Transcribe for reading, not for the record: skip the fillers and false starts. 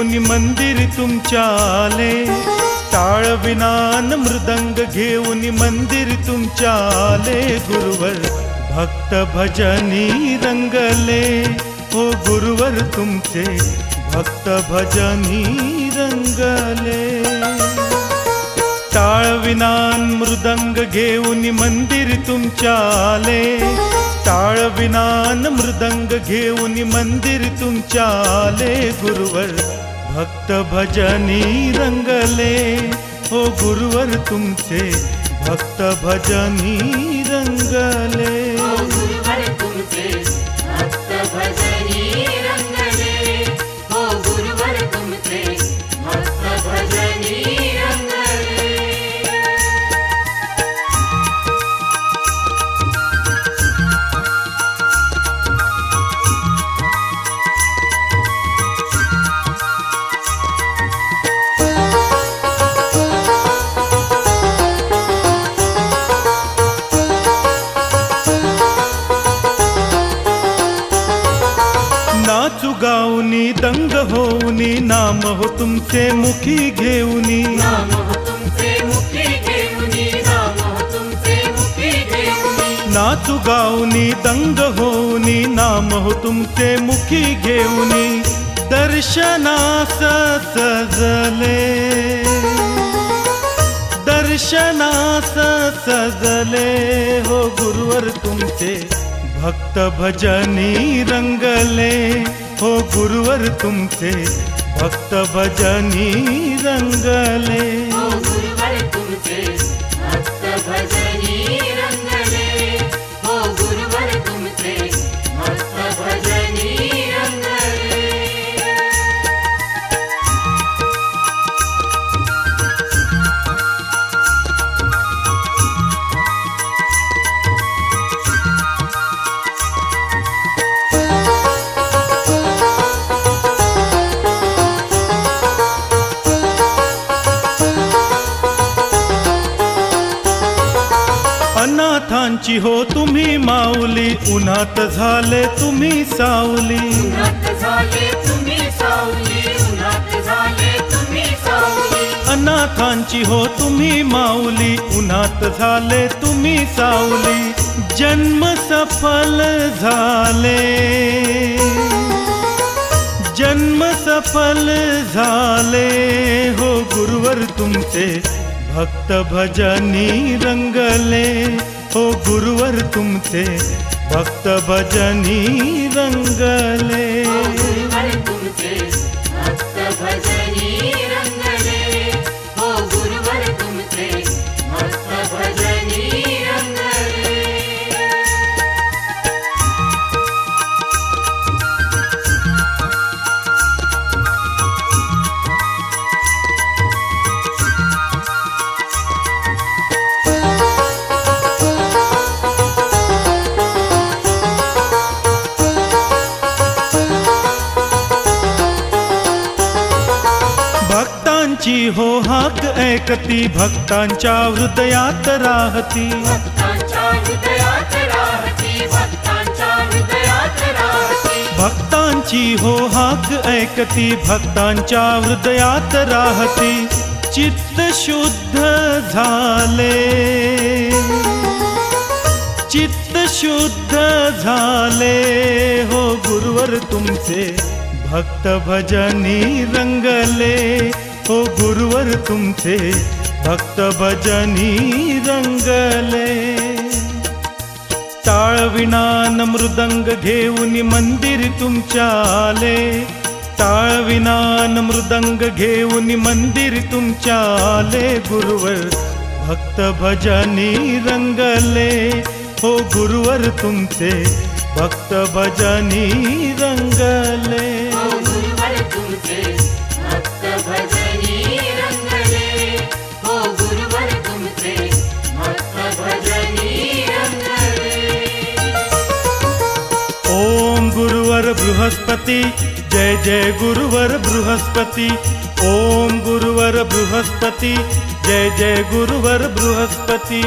घेऊन मंदिर तुमच्या आले, टाळ विनान मृदंग घेऊन मंदिर तुमच्या आले, गुरुवर भक्त भजनी रंगले, हो गुरुवर तुमचे भक्त भजनी रंगले। टाळ विनान मृदंग घेऊन मंदिर तुमच्या आले, टाळ विनान मृदंग घेऊन मंदिर तुमच्या आले, गुरुवर भक्त भजनी रंगले, हो गुरुवर तुमचे भक्त भजनी रंगले। नाचू गाऊनी दंग होऊनी, नाम हो तुमचे मुखी घेऊनी, नाचू गाऊनी दंग होऊनी, नाम हो तुमचे मुखी घेऊनी, दर्शनास सजले, दर्शनास सजले, हो गुरुवर तुमचे भक्त भजनी रंगले, हो गुरुवर तुमचे भक्त भजनी रंगले। अनाथांची हो तुम्ही माऊली, उन्हात झाले तुम्ही सावली, अनाथांची हो तुम्ही माऊली, उन्हात झाले तुम्ही सावली, जन्म सफल झाले, जन्म सफल झाले, हो गुरुवर तुमचे भक्त भजनी रंगले, हो गुरुवर तुमचे भक्त भजनी रंगले। भक्तांची हो हाक ऐकती, भक्तांच्या हृदयात राहती, भक्तांची हो हाक ऐकती, भक्तांच्या हृदयात राहती, चित्त शुद्ध झाले, चित्त शुद्ध झाले, हो गुरुवर तुमचे भक्त भजनी रंगले, हो गुरुवर तुमचे भक्त भजनी रंगले। टाळ विनान मृदंग घेऊन मंदिर तुमच्या आले, टाळ विनान मृदंग घेऊन मंदिर तुमच्या आले, गुरुवर भक्त भजनी रंगले, हो गुरुवर तुमचे भक्त भजनी रंगले। ओम गुरुवर बृहस्पति, जय जय गुरुवर बृहस्पति, ओम गुरुवर बृहस्पति, जय जय गुरुवर बृहस्पति।